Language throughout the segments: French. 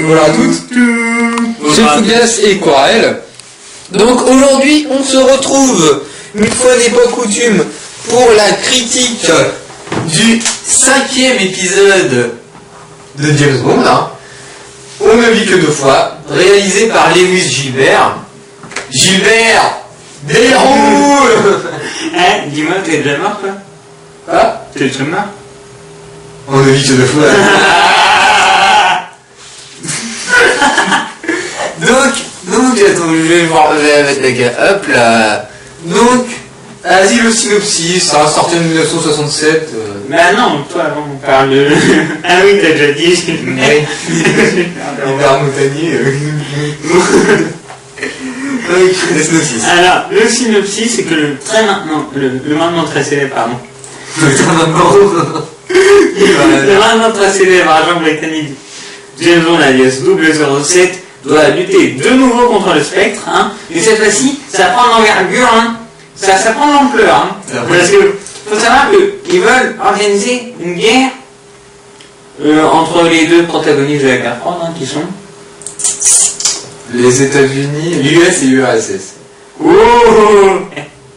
Voilà à toutes. C'est Fougas et Quarel. Donc aujourd'hui, on se retrouve, une fois n'est pas coutume, pour la critique du 5e épisode de James Bond. Hein. On ne vit que 2 fois, réalisé par Lewis Gilbert. Gilbert, déroule. Dis-moi, t'es déjà mort, toi? Quoi? T'es déjà mort? On ne vit que 2 fois. Donc, attends, je vais mettre la gueule. Hop là. Donc, vas-y le synopsis, ça va sortir en 1967. Bah non, toi avant on parle de... Ah oui, t'as déjà dit. Ouais. Hyper montagnier. Donc, le synopsis. Alors, le synopsis, c'est que le maintenant très célèbre, pardon. Le maintenant très célèbre agent britannique James Bond alias 007 doit lutter de nouveau contre le spectre, hein. Et cette fois-ci, ça prend l'envergure, hein. Ça prend l'ampleur, hein. Parce que faut savoir qu'ils veulent organiser une guerre entre les deux protagonistes de la guerre froide, hein, qui sont les États-Unis, l'US et l'URSS. Oh.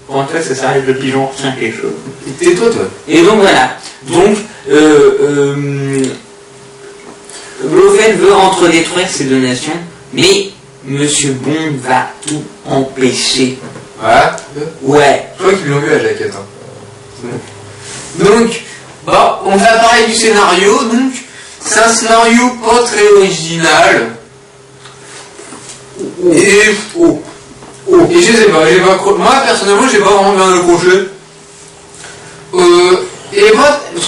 Pour toi, ça s'arrête le pigeon, retient quelque chose. Tais-toi, toi. Et donc voilà. Donc, Blofeld veut entre-détruire ces 2 nations, mais Monsieur Bond va tout empêcher. Voilà. Ouais. Je crois qu'ils l'ont vu à la jaquette. Hein. Donc, on va parler du scénario. Donc, c'est un scénario pas très original. Et je sais pas, moi personnellement, j'ai pas vraiment bien accroché. Et moi, je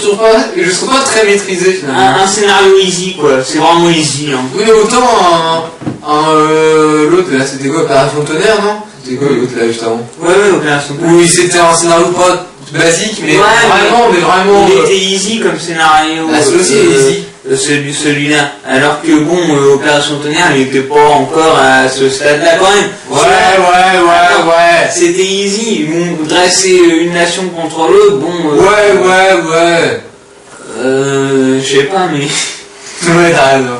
trouve pas très maîtrisé finalement. Un scénario easy, quoi. C'est vraiment easy. Hein. Oui, autant l'autre là, c'était quoi, Opération Tonnerre, non? C'était quoi l'autre là juste avant? Ouais, Opération Tonnerre. Oui, c'était un scénario pas basique, mais vraiment. Il était easy comme scénario. Ah, c'est aussi easy. Celui-là. Alors que bon, Opération Tonnerre, il était pas encore à ce stade-là quand même. Ouais. C'était easy. Bon, dresser une nation contre l'autre, bon. Ouais. Je sais pas, mais. Ouais, t'as raison.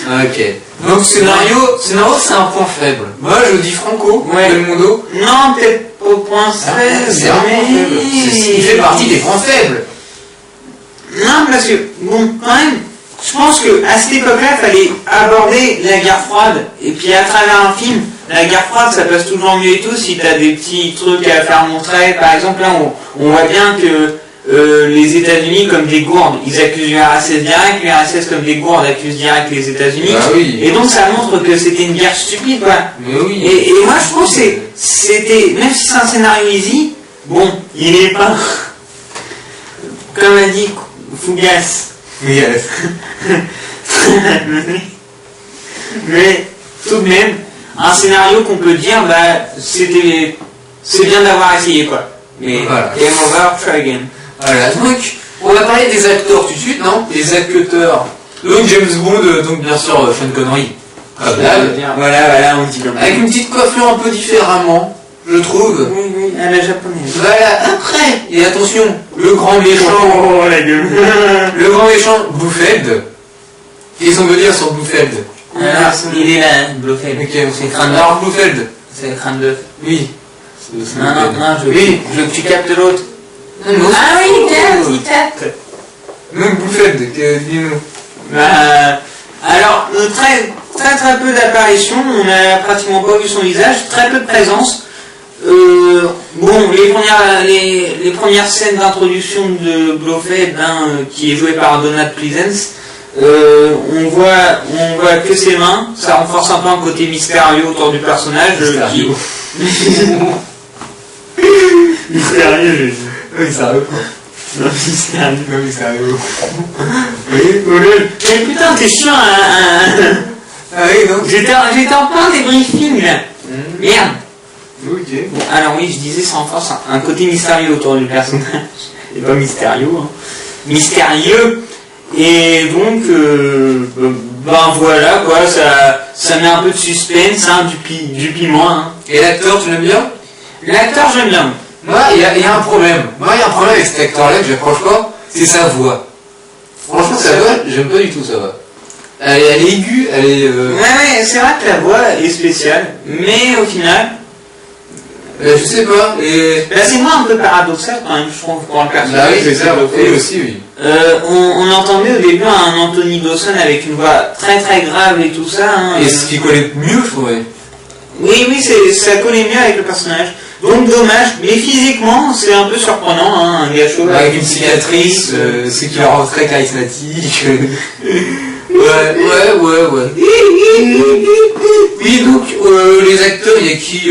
Ok. Donc scénario, c'est un point faible. Moi, je dis Franco, Belmondo. Non, peut-être pas point faible. C'est un point faible. Il fait partie des points faibles. Non, parce que, bon, quand même, je pense qu'à cette époque-là, il fallait aborder la guerre froide. Et puis à travers un film, la guerre froide, ça passe toujours mieux et tout si t'as des petits trucs à faire montrer. Par exemple, là, on voit bien que les États-Unis, comme des gourdes, ils accusent l'URSS direct, l'URSS comme des gourdes accuse direct les États-Unis. Bah oui. Et donc ça montre que c'était une guerre stupide, quoi. Mais oui. Et moi, je pense que c'était, même si c'est un scénario easy, bon, il est pas, comme a dit Fougas. Yes. Mais tout de même, un scénario qu'on peut dire, c'est bien d'avoir essayé, quoi. Mais voilà. Game over, try again. Voilà, donc on va parler des acteurs tout de suite, non? Les acteurs. Donc James Bond, donc bien sûr Sean Connery. Voilà, on dit comme ça. Avec une petite coiffure un peu différemment, je trouve. Oui, à la japonaise. Voilà, après, et attention, le grand méchant. Oh la gueule. Le grand méchant, Blofeld. Qu'est-ce qu'on veut dire sur Blofeld? Alors, il est là, Blofeld. Ok, c'est crâne d'œuf. alors Blofeld. C'est le crâne d'œuf. Oui. Non, je veux que tu captes l'autre. Ah oui, il capte. Donc Blofeld, dis-nous. Alors, très peu d'apparitions, on n'a pratiquement pas vu son visage, très peu de présence. Bon, les premières scènes d'introduction de Blofeld, qui est joué par Donald Pleasence, on voit que ses mains, ça renforce un peu un côté mystérieux autour du personnage. Mystérieux, je dis. Oui, ça arrive. Non, mystérieux. Oui, ça arrive. Mais putain, t'es chiant, Ah oui, donc. J'étais en plein débriefing là. Merde. Ok. Bon, alors oui, je disais, ça renforce un côté mystérieux autour du personnage. Et pas mystérieux, hein. Mystérieux. Et donc, voilà quoi, ça met un peu de suspense, hein, du piment. Hein. Et l'acteur, tu l'aimes bien? L'acteur, j'aime bien. Moi, il y a un problème. Moi, il y a un problème avec cet acteur-là que j'approche pas, c'est sa voix. Franchement, sa voix, j'aime pas du tout sa voix. elle est aiguë, elle est... Ouais, c'est vrai que la voix est spéciale, mais au final... je sais pas, et... Là, c'est moi un peu paradoxal quand même, je trouve, pour le personnage. Bah oui, c'est ça, oui aussi, oui. On entendait au début un Anthony Dawson avec une voix très très grave et tout ça. Hein, et ce qui collait mieux, je trouvais. Oui, ça collait mieux avec le personnage. Donc dommage, mais physiquement, c'est un peu surprenant, hein, un gars chauve. Avec une cicatrice, c'est qu'il rend très charismatique. Ouais. Oui, donc, les acteurs, il y a qui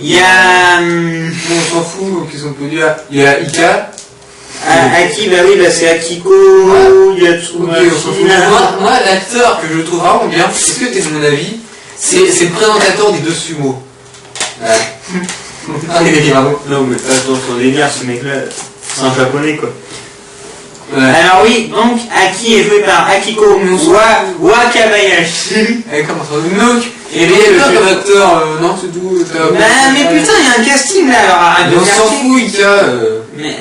Il y a... on s'en fout, qu'est-ce qu'on peut dire? Il y a Ika. Aki, bah oui, c'est Akiko, il y a Tsuma. Moi, l'acteur que je trouve vraiment bien, est-ce que t'es de mon avis, c'est le présentateur des deux sumo. Non, mais attends, son délire, ce mec-là, c'est un japonais, quoi. Ouais. Alors oui, donc Aki est joué par Akiko Wakabayashi. Comment ça va? Donc, et les acteurs comme acteur, non, c'est tout. Mais putain, il y a un casting là, alors arrête de on s'en fout, Ika. Mais,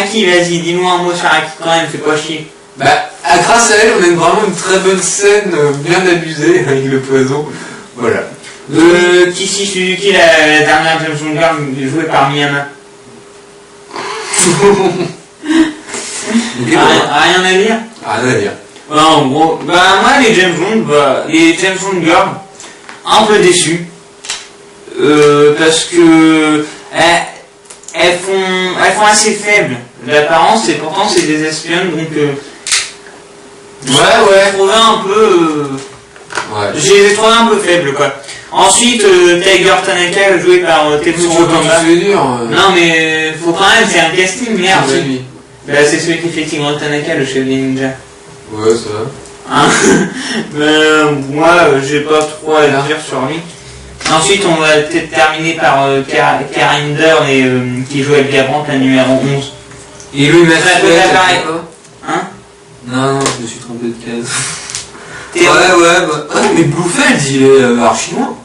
Aki, vas-y, dis-nous un mot sur Aki quand même, fais pas chier. Grâce à elle, on a vraiment une très bonne scène, bien abusée, avec le poison. Voilà. Kishi Suzuki, la dernière James Bond girl, jouée par Miyama. Rien à dire. Rien à dire. En gros, moi les James Bond girls, un peu déçus. Parce que elles font assez faibles d'apparence et pourtant c'est des espionnes, donc ouais. Trouvé un peu. Je les ai trouvées un peu faibles, quoi. Ensuite, Tiger Tanaka joué par Tetsuo Kanda. Non mais faut quand même, c'est un casting, merde. C'est celui qui fait Tiger Tanaka, le chef des ninjas. Ouais, ça va. Hein. Moi, j'ai pas trop à dire sur lui. Ensuite, on va peut-être terminer par Karen Dern, qui joue avec Gabrant, la numéro 11. Et lui, il m'a fait pareil. Hein? Non, je me suis trompé de case. Mais Blofeld, il est archi-loin.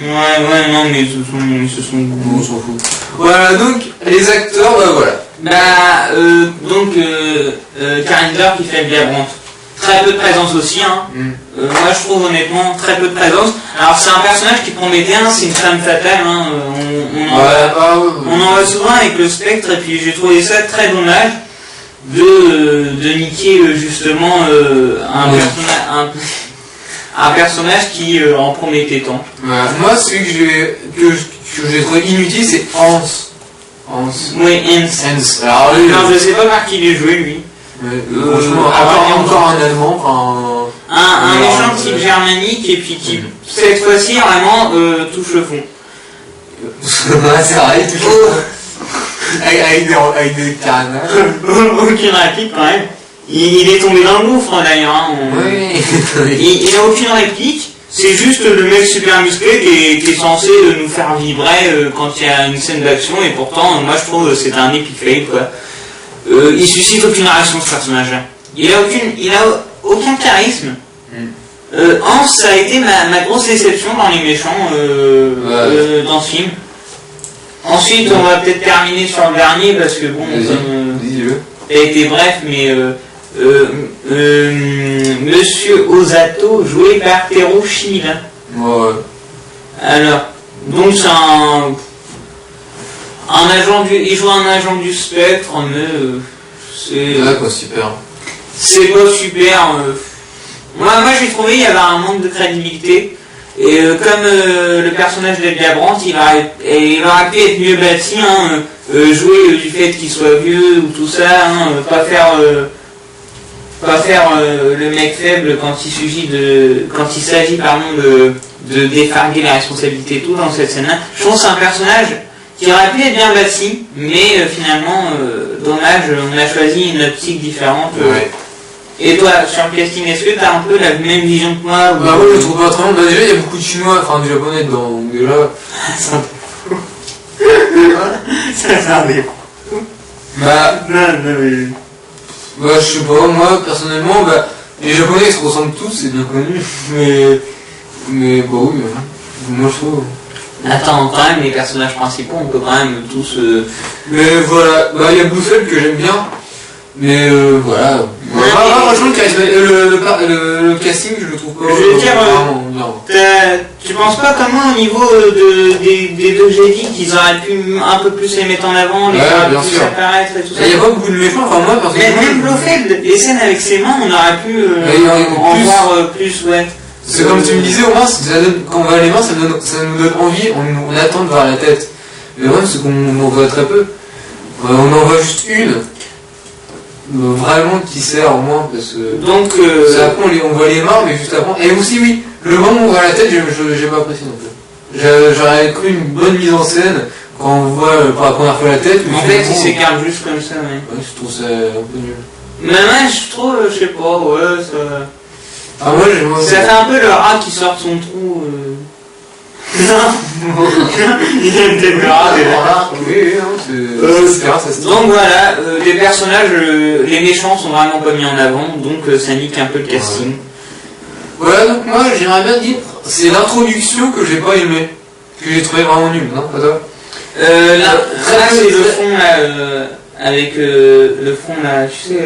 Ouais, non, mais ce sont... On s'en fout. Voilà, donc, les acteurs, voilà. Karen Dern qui fait le Gabrant. Très peu de présence aussi, hein. Moi je trouve honnêtement très peu de présence. Alors c'est un personnage qui promet bien, c'est une femme fatale, hein. On en voit souvent avec le Spectre, et puis j'ai trouvé ça très dommage de niquer justement un personnage qui en promettait tant. Moi celui que j'ai trouvé inutile, c'est Hans. Oui, Hans. Alors je sais pas par qui il est joué lui. Franchement, encore un allemand, un méchant type germanique et puis qui cette fois-ci vraiment touche le fond. C'est vrai, il touche le fond. Avec des carnages. Aucune réplique quand même. Il est tombé dans le gouffre d'ailleurs. Hein. Oui. Il n'a aucune réplique. C'est juste le mec super musclé qui est censé nous faire vibrer quand il y a une scène d'action, et pourtant moi je trouve que c'est un epic fail, quoi. Il suscite aucune réaction, ce personnage-là. Il a aucun charisme. Hans, ça a été ma grosse déception dans les méchants dans ce film. Ensuite, on va peut-être terminer sur le dernier parce que bon, ça a été bref, mais Monsieur Osato joué par Teru Shimida. Ouais. Alors, donc c'est un agent il joue un agent du Spectre, mais c'est... Ouais, pas super. C'est pas super. Moi j'ai trouvé il y avait un manque de crédibilité. Et comme le personnage d'Edgar Brandt, il aurait pu être mieux bâti, hein, jouer du fait qu'il soit vieux ou tout ça, hein, pas faire le mec faible quand il s'agit de défarguer la responsabilité et tout dans cette scène-là. Je pense que c'est un personnage qui aurait pu être bien bâti, mais finalement, dommage, on a choisi une optique différente. Ouais. Et toi, sur le casting, est-ce que tu as un peu la même vision que moi ou... Bah oui, je trouve pas trop. Déjà, il y a beaucoup de Chinois, enfin des Japonais dedans, donc déjà... Ça c'est un défaut. Je sais pas, moi, personnellement, les Japonais ils se ressemblent tous, c'est bien connu, mais oui, moi je trouve... Attends, quand même, les personnages principaux, on peut quand même tous... Mais voilà, il y a Blofeld que j'aime bien, mais voilà. franchement, le casting, je le trouve pas. Je veux dire, tu penses pas comment au niveau des deux Jedi qu'ils auraient pu un peu plus les mettre en avant, les faire bien plus sûr. apparaître et tout ça. Il n'y a pas beaucoup de méchants, enfin moi personnellement. Même Blofeld, les scènes avec ses mains, on aurait pu en voir plus, ouais. C'est comme tu me disais, au moins, quand on voit les mains, ça nous donne envie, on attend de voir la tête. Mais ouais, c'est qu'on en voit très peu. On en voit juste une. Vraiment qui sert au moins parce que. Donc. Après on voit les mains, mais juste avant. Et aussi, oui, le moment où on voit la tête, j'ai pas apprécié non plus. J'aurais cru une bonne mise en scène quand on voit pour la première fois la tête. En fait, il s'écarte juste comme ça, ouais. Ouais, je trouve ça un peu nul. Mais ouais, je trouve, je sais pas, ouais, ça. Ah, moi, ça fait un peu le rat qui sort de son trou. Non, il aime des rats, des rats. Oui, c'est donc voilà, les personnages, les méchants sont vraiment pas mis en avant, donc ça nique un peu le casting. Voilà, donc moi j'aimerais bien dire, c'est l'introduction que j'ai pas aimé, que j'ai trouvé vraiment nulle, non, pas toi? Là c'est le fond là, avec le fond là, tu sais.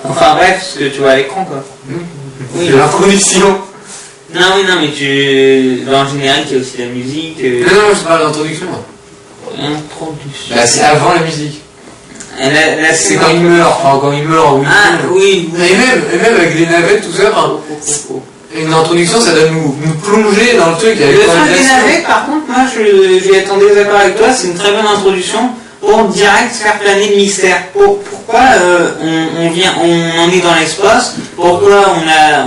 Enfin bref, ce que tu vois à l'écran quoi. Oui, l'introduction. Non, oui, non, mais dans le générique, il y a aussi la musique. Non, je parle d'introduction. Introduction. Là, c'est avant la musique. C'est quand il meurt, enfin, quand il meurt, oui. Ah, oui. Et même avec les navettes, tout ça, enfin, une introduction, ça doit nous plonger dans le truc. Le truc des navettes, par contre, moi, j'y attendais d'accord avec toi, c'est une très bonne introduction pour direct faire planer le mystère. Pourquoi on en est dans l'espace? Pourquoi on a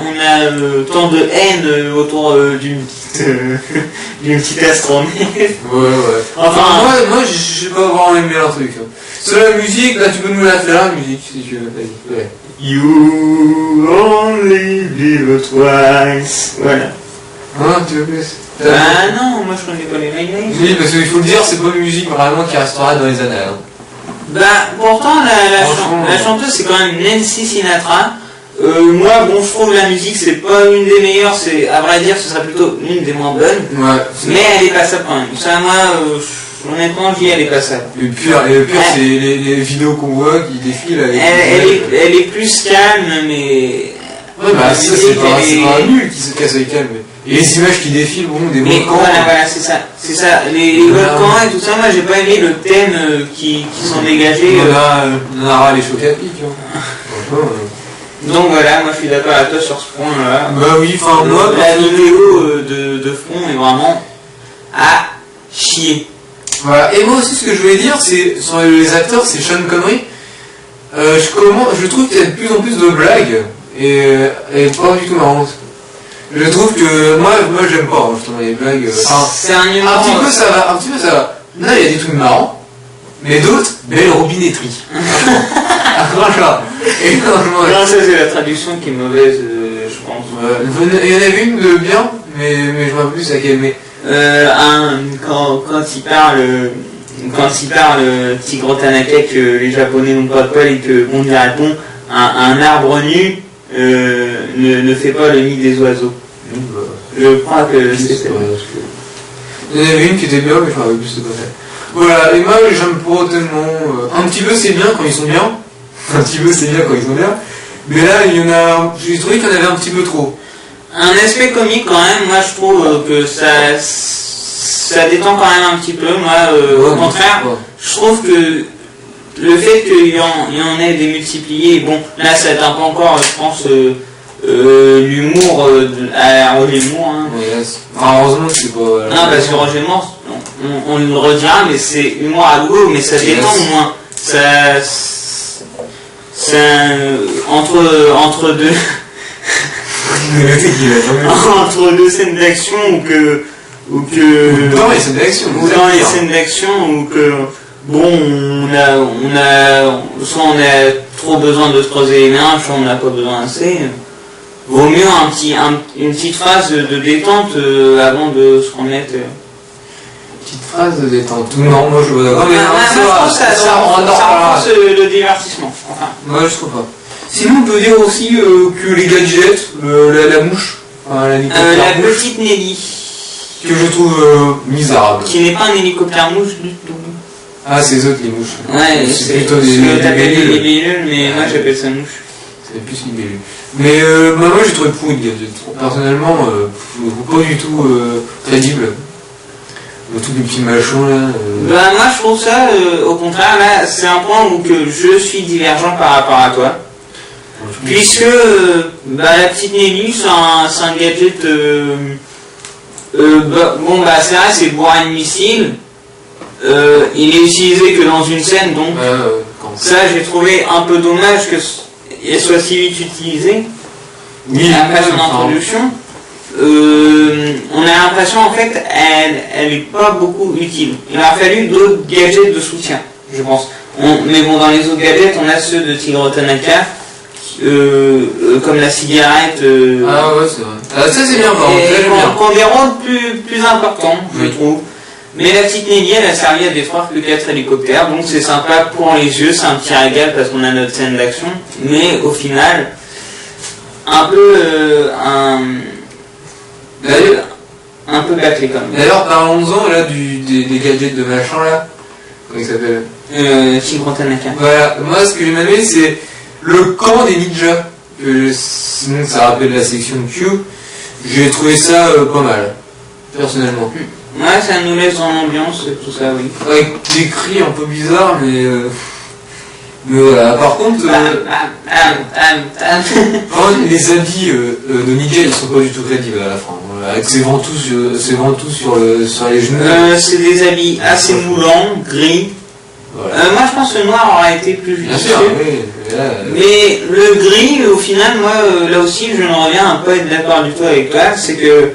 tant de haine autour d'une petite astronome? Ouais. Enfin, moi j'ai pas vraiment aimé l'introduction. Sur la musique, là tu peux nous la faire, la musique, si tu veux. Vas-y. Ouais. You only live twice. Voilà. Tu veux plus? Ah non, moi je connais pas les Mayday. Oui, parce qu'il faut le dire, c'est pas une musique vraiment qui restera dans les annales. Bah, pourtant, la chanteuse, c'est quand même Nancy Sinatra. Moi, bon, je trouve la musique, c'est pas une des meilleures, c'est, à vrai dire, ce serait plutôt une des moins bonnes. Ouais. Mais elle est passable quand même. Ça, moi, honnêtement, je dis, elle est passable. Le pire, c'est les vidéos qu'on voit qui défilent avec. Elle est plus calme, mais. Ouais, bah, ça, c'est pas nul qui se casse avec calme. Et les images qui défilent, bon, des volcans. Voilà, c'est ça. Les volcans et tout ça, moi j'ai pas aimé le thème qui sont dégagés. On aura les chocs à pic. Donc voilà, moi je suis d'accord avec toi sur ce point-là. Bah oui, enfin moi. La vidéo de fond est vraiment à chier. Voilà, et moi aussi ce que je voulais dire, c'est sur les acteurs, c'est Sean Connery. Je trouve qu'il y a de plus en plus de blagues et pas du tout marrantes. Je trouve que moi j'aime pas justement les blagues. C'est un humour. Un petit peu ça va. Là il y a des trucs marrants, mais d'autres belle robinetterie. Franchement. Et non, ça c'est la traduction qui est mauvaise, je pense. Il y en avait une de bien, mais je me rappelle plus à quelle. Mais quand il parle Tigre Tanaka que les Japonais n'ont pas de poils et que Bond lui répond un arbre nu ne fait pas le nid des oiseaux. Je crois que c'est ça. Il y en avait une qui était bien, mais je me rappelle plus de quoi faire. Voilà, et moi j'aime pas tellement. Un petit peu c'est bien quand ils sont bien. Un petit peu c'est bien quand ils sont bien. Mais là j'ai trouvé qu'il y en avait un petit peu trop. Un aspect comique quand même, moi je trouve que ça détend quand même un petit peu. Moi au contraire, je trouve que le fait qu'il y en ait démultiplié, bon là ça atteint pas encore je pense l'humour à Roger Moore. Hein. Enfin, heureusement que c'est pas. Non, parce que Roger Moore, on le redira, mais c'est humour à gogo, mais ça détend au moins. Entre deux. Entre deux scènes d'action ou dans les scènes d'action. Ou que bon soit on a trop besoin de se creuser les mains, soit on n'a pas besoin assez. Vaut mieux une petite phrase de détente avant de se remettre. Petite phrase de détente. Non, moi je veux d'accord. Ça renforce le divertissement. Enfin. Moi je trouve pas. Sinon on peut dire aussi que les gadgets, la mouche, la petite Nelly, que je trouve misérable. Qui n'est pas un hélicoptère mouche du tout. Ah, c'est les autres, les mouches. Ouais, c'est plutôt des libellules, libellules. mais moi j'appelle ça mouche. C'est plus libellule. Mais moi j'ai trouvé pourri le gadget. Personnellement, je trouve pas du tout crédible. Tous les petits machins là. Bah moi je trouve ça, au contraire, là c'est un point où que je suis divergent par rapport à toi. Puisque la petite Nelly c'est un gadget c'est vrai, c'est pour un missile. Il est utilisé que dans une scène, donc ça j'ai trouvé un peu dommage qu'elle soit si vite utilisée. Oui, après son introduction, on a l'impression en fait elle est pas beaucoup utile. Il a fallu d'autres gadgets de soutien, je pense. Mais bon, dans les autres gadgets, on a ceux de Tigre Tanaka. Comme la cigarette. Ah ouais, c'est vrai. Ah, ça c'est bien, qui ont des rôles plus importants, je trouve. Mais la petite Nelly, elle a servi à détruire que 4 hélicoptères, donc c'est sympa pour les yeux, c'est un petit régal parce qu'on a notre scène d'action. Mais au final, un peu un peu bâclé quand même. D'ailleurs, parlons-en là des gadgets de machin là. Comment il s'appelle Tigre Tanaka. Voilà, moi ce que j'ai aimé c'est le camp des ninjas. Sinon ça rappelle la section de Q. J'ai trouvé ça pas mal, personnellement. Ouais, ça nous laisse dans l'ambiance et tout ça, oui. Avec des cris un peu bizarres, mais voilà. Par contre, les habits de ninja ils sont pas du tout crédibles à la fin. Avec ses ventouses sur les genoux. C'est des habits assez moulants, gris. Voilà. Moi je pense que le noir aurait été plus judicieux. Oui, mais le gris, au final, moi là aussi je ne reviens à pas être d'accord du tout avec toi. C'est que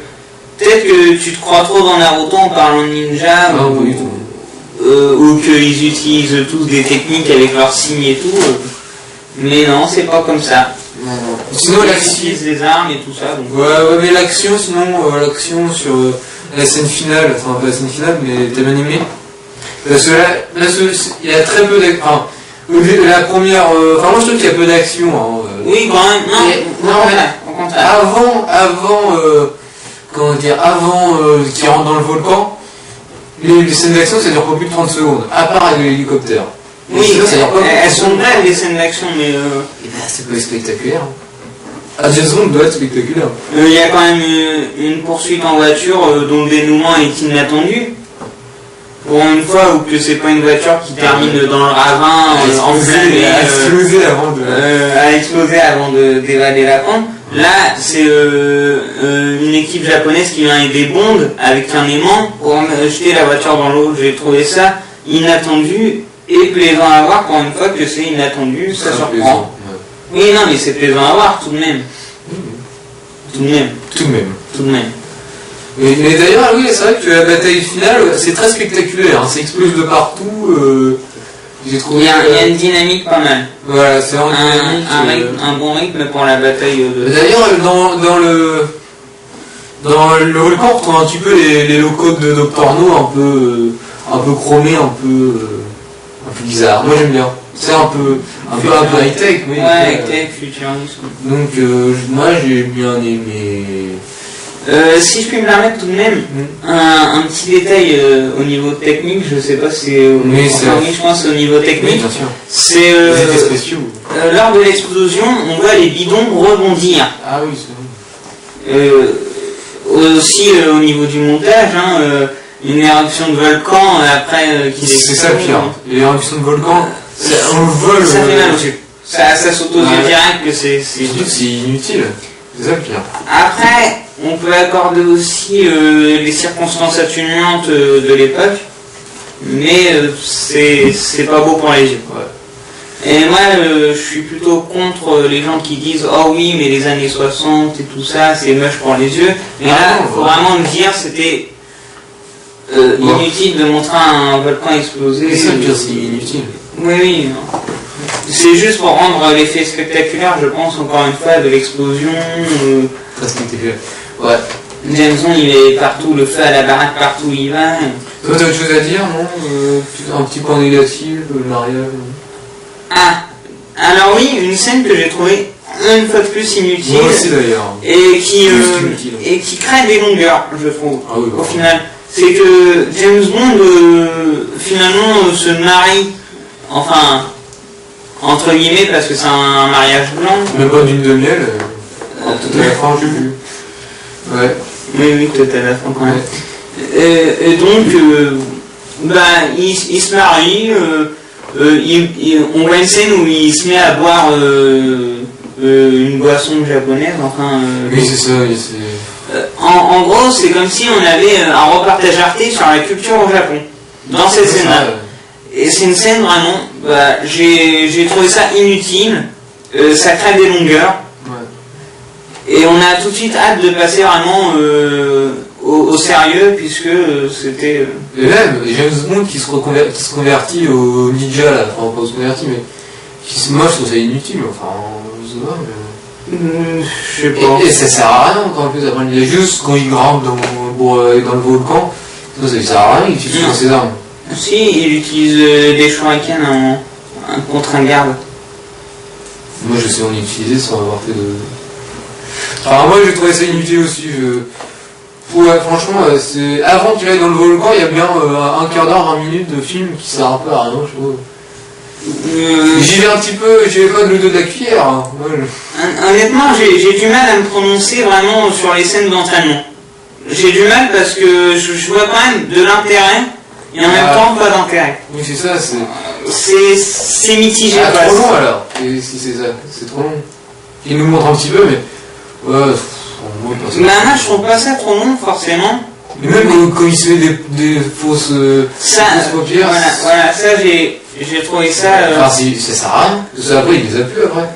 peut-être que tu te crois trop dans Naruto en parlant de ninja, ou qu'ils utilisent tous des techniques avec leurs signes et tout. Mais non, c'est pas comme ça. Non. Sinon ils utilisent des armes et tout ça. Donc... Ouais, mais l'action, l'action sur la scène finale, enfin pas la scène finale, mais t'as bien aimé. Parce que là, il y a très peu d'action. La première. Moi je trouve qu'il y a peu d'action. Oui, quand même. Non, au contraire. Avant qu'ils rentrent dans le volcan, les scènes d'action ça dure pas plus de 30 secondes, à part avec l'hélicoptère. Oui, elles sont brèves les scènes d'action, mais. C'est pas spectaculaire. James Bond doit être spectaculaire. Il y a quand même une poursuite en voiture dont le dénouement est inattendu. Pour une fois où que c'est pas une voiture qui termine dans le ravin à exploser avant d'évader la pente. Là, c'est une équipe japonaise qui vient aider Bond avec un aimant pour jeter la voiture dans l'eau. J'ai trouvé ça inattendu et plaisant à voir. Pour une fois que c'est inattendu, ça surprend. Oui, non, mais c'est plaisant à voir tout de même. Tout de même. Mais d'ailleurs, oui, c'est vrai que la bataille finale, c'est très spectaculaire, ça explose de partout. J'ai trouvé. Il y a une dynamique pas mal. Voilà, c'est un bon rythme pour la bataille de. D'ailleurs, dans le volcan, on retrouve un petit peu les locaux de Dr. No, un peu chromés, un peu bizarre. Moi j'aime bien. C'est un peu high-tech, oui. Ouais, high-tech, futurisme. Donc, moi j'ai bien aimé. Si je puis me permettre tout de même, un petit détail au niveau technique, je sais pas si je pense au niveau technique, oui, bien sûr. C'est lors de l'explosion, on voit les bidons rebondir. Ah oui, c'est vrai. Aussi au niveau du montage, une éruption de volcan après qui c'est ça le pire. L'éruption de volcan, on vole. Ça fait mal aux yeux. Ça saute aux yeux direct que c'est inutile. C'est ça le pire. Après, on peut accorder aussi les circonstances atténuantes de l'époque, mais c'est pas beau pour les yeux. Ouais. Et moi, je suis plutôt contre les gens qui disent « Oh oui, mais les années 60 et tout ça, c'est moche pour les yeux ». Mais là, il faut vraiment me dire c'était inutile de montrer un volcan exploser. C'est ça le pire, c'est inutile. Oui. C'est juste pour rendre l'effet spectaculaire, je pense, encore une fois, de l'explosion. Très spectaculaire. Ouais. James Bond, il est partout, le feu à la baraque, partout où il va. Toi, t'as autre chose à dire, non un petit point négatif, le mariage. Ah, alors oui, une scène que j'ai trouvée une fois de plus inutile. Moi aussi d'ailleurs. Et qui crée des longueurs, je trouve. Ah oui, au final. c'est que James Bond finalement se marie, enfin entre guillemets parce que c'est un mariage blanc. Même pas d'une de miel, tout à la fin, je sais plus. Ouais. Oui, tout à la fin quand même. Et donc, il se marie, on voit une scène où il se met à boire une boisson japonaise, enfin... oui, c'est ça, oui, en gros, c'est comme si on avait un reportage Arte sur la culture au Japon, dans cette scène-là. Et c'est une scène vraiment, j'ai trouvé ça inutile, ça crée des longueurs, et on a tout de suite hâte de passer vraiment au sérieux, puisque c'était... Et même, James Bond qui se convertit au ninja, là, enfin pas se convertit, mais moi je trouve ça inutile, enfin, je sais pas, mais... je sais pas. Et ça sert à rien quand en plus après il y a juste quand il grimpe dans le volcan, ça sert à rien, il utilise ses armes. Si, il utilise des shurikens contre un garde. Moi je sais en utiliser sans avoir fait de... Enfin moi j'ai trouvé ça inutile aussi, ouais, franchement, c'est... avant qu'il aille dans le volcan, il y a bien un quart d'heure, 20 minutes de film qui sert un peu à rien, je trouve. J'y vais un petit peu, j'y vais pas de le dos de la cuillère. Hein. Honnêtement, j'ai du mal à me prononcer vraiment sur les scènes d'entraînement. J'ai du mal parce que je vois quand même de l'intérêt et en même temps pas d'intérêt. Oui, c'est ça, c'est mitigé. Ah, trop long alors, si c'est ça, c'est trop long. Il nous montre un petit peu, mais... ouais, Là, je trouve pas ça trop long, forcément. Et même quand il se fait des fausses paupières... Voilà, ça j'ai trouvé ça... Enfin, ça sert à rien, parce qu'après il les a plus après.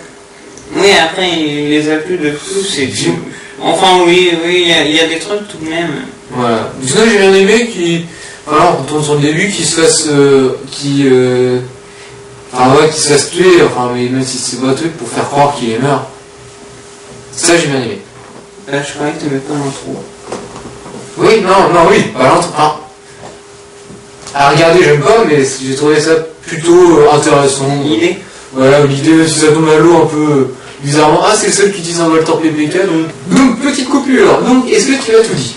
Oui, après il les a plus de tout, c'est tout. Enfin oui, il y a des trucs tout de même. Voilà. Sinon j'ai bien aimé alors on tourne sur le début, qu'il se fasse... qui se fasse tuer, enfin mais même si c'est pas tué, pour faire croire qu'il est mort. Ça j'ai bien aimé. Là je croyais que tu n'aimais pas l'intro. Oui, oui, pas l'intro. À regarder j'aime pas, mais j'ai trouvé ça plutôt intéressant. L'idée. Voilà, l'idée, si ça tombe à l'eau un peu bizarrement. Ah, c'est le seul qui utilise un Walter PPK, donc petite coupure. Donc, est-ce que tu as tout dit?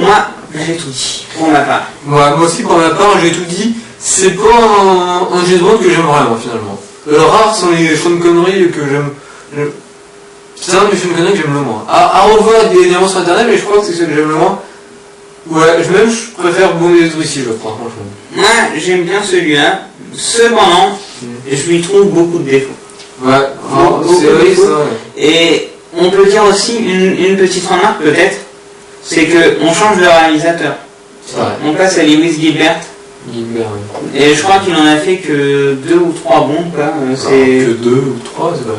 Moi, j'ai tout dit, pour ma part. Ouais, moi aussi, pour ma part, j'ai tout dit. C'est pas un James Bond que j'aime vraiment, finalement. Rares sont les Sean Connery que j'aime. C'est un des Sean Connery que j'aime le moins. À revoir des éléments sur internet, mais je crois que c'est celui que j'aime le moins. Ouais, je préfère Bond et ici, je crois, franchement. Moi, j'aime bien celui-là. Cependant, je lui trouve beaucoup de défauts. Ouais, c'est vrai ça. Et on peut dire aussi une petite remarque peut-être, c'est qu'on change de réalisateur. On passe à Lewis Gilbert. Oui. Et je crois qu'il en a fait que 2 ou 3 bons, quoi. Que 2 ou 3, c'est quand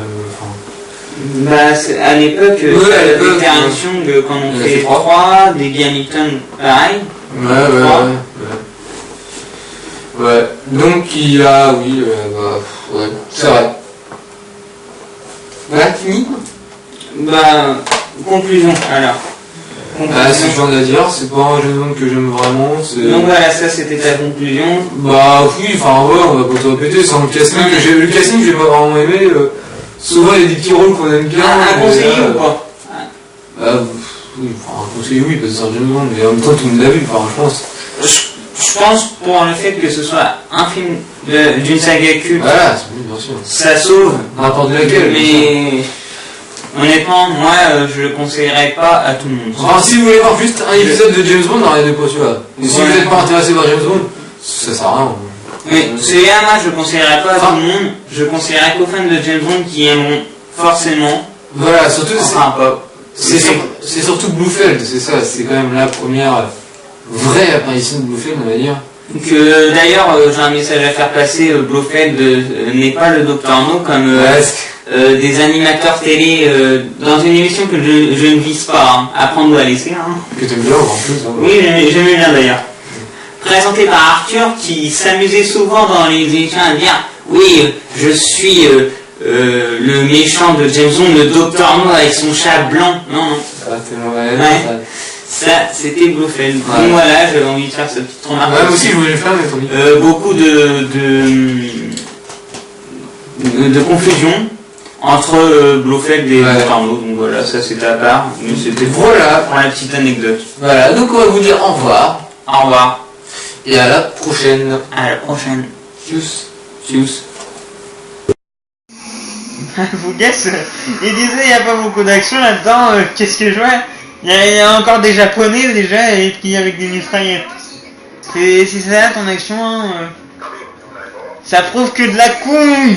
même... à l'époque, des Terrence quand on fait 3, des Guy Hamilton, pareil. Ouais. Donc il a, oui, ouais, c'est vrai. Ouais, fini. Conclusion, alors. C'est ce genre à dire, c'est pas un James Bond que j'aime vraiment. Donc voilà, ça c'était ta conclusion. Oui, enfin ouais, on va pas tout répéter, c'est un casting que j'ai pas vraiment aimé. Souvent il y a des petits rôles qu'on aime bien. Un conseiller ou pas? Oui, un conseiller oui, parce que c'est un James Bond, mais en même temps tout le monde l'a vu, enfin je pense. Je pense pour le fait que ce soit un film d'une saga culte. Voilà, bien sûr. Ça sauve. N'importe laquelle. Mais honnêtement, moi je le conseillerais pas à tout le monde. Enfin, si vous voulez voir juste un épisode de James Bond, n'arrêtez pas celui-là. Et si vous n'êtes pas intéressé par James Bond, ça sert à rien. Mais celui-là, moi je le conseillerais pas à tout le monde. Je conseillerais qu'aux fans de James Bond qui aimeront forcément. Voilà, surtout c'est surtout Blofeld, c'est ça, c'est quand même la première vraie apparition de Blofeld, on va dire. Que d'ailleurs, j'ai un message à faire passer, Blofeld n'est pas le Docteur No comme des animateurs télé dans une émission que je ne vise pas, à prendre ou à laisser. Que t'aimes bien en plus. Oui, j'aimais bien d'ailleurs. Présenté par Arthur qui s'amusait souvent dans les émissions à dire oui, je suis le méchant de James Bond, le Docteur No avec son chat blanc. Non. Ça, c'était Blofeld. Donc voilà, j'avais envie de faire cette petite remarque. Moi aussi, je voulais le faire, mais tant mieux. Beaucoup de confusion entre Blofeld et Locarno. Donc voilà, ça c'était à part. Mais c'était pour la petite anecdote. Voilà, donc on va vous dire au revoir. Au revoir. Et à la prochaine. À la prochaine. Tchuss. Tchuss. Vous guess, il disait il n'y a pas beaucoup d'action là-dedans, qu'est-ce que je vois il y a encore des japonais déjà et puis avec des mitraillettes. C'est ça ton action, hein, ça prouve que de la couille.